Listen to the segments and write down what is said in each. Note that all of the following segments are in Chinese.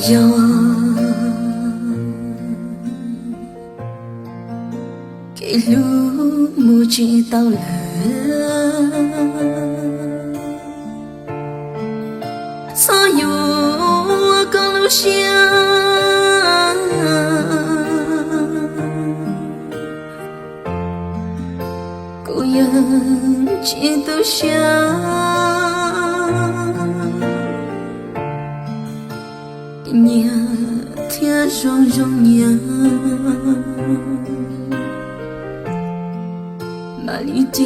有给路目知道了，所有我公路上，孤人街头上。娘，天容容娘，马里家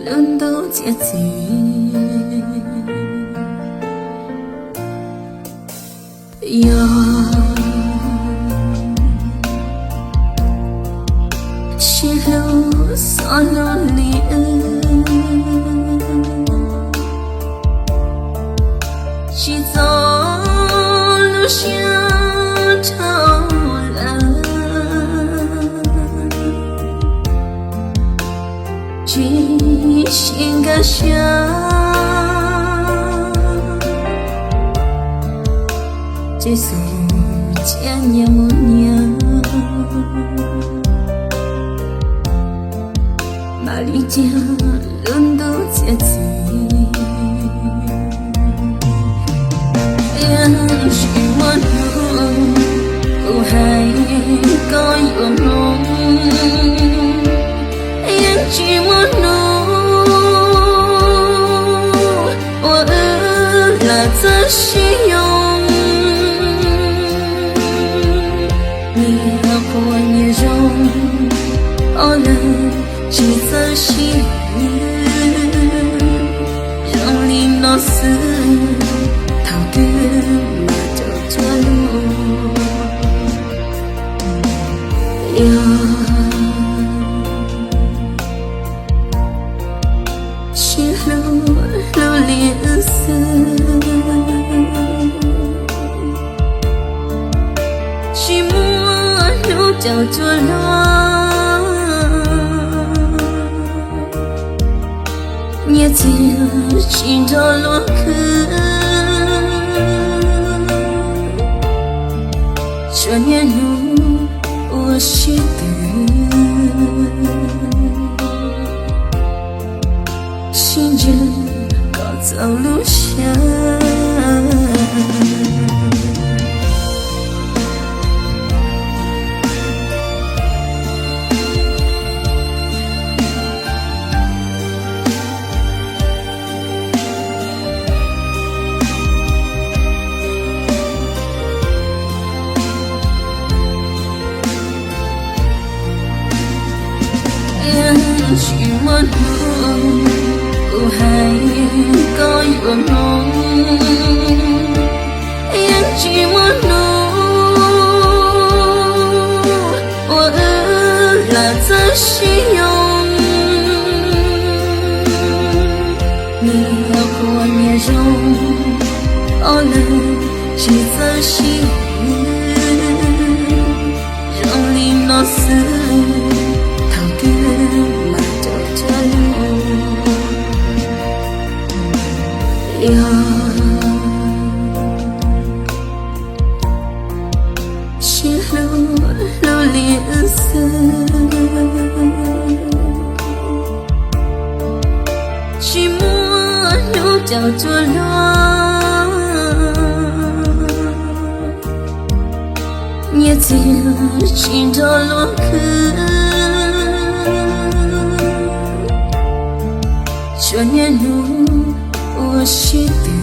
人都结子，哟，西路沙路里，西走。想透了，决心个想，这数千年母娘，马里家人都结子。许我路，苦海高有梦，眼许我路，我拉着心用，你要破你容，哦了，只在心，让你老死。西路路脸色，西末路叫做乱，也只寻找落客，这年路我识得。行人高走路上，许我路。苦海高有梦，眼许我路，我拉着心用，你要过面容，哦了，只在心，让你老死。西路路脸色，西末路叫做乱，也只寻找落客，这年路我识得。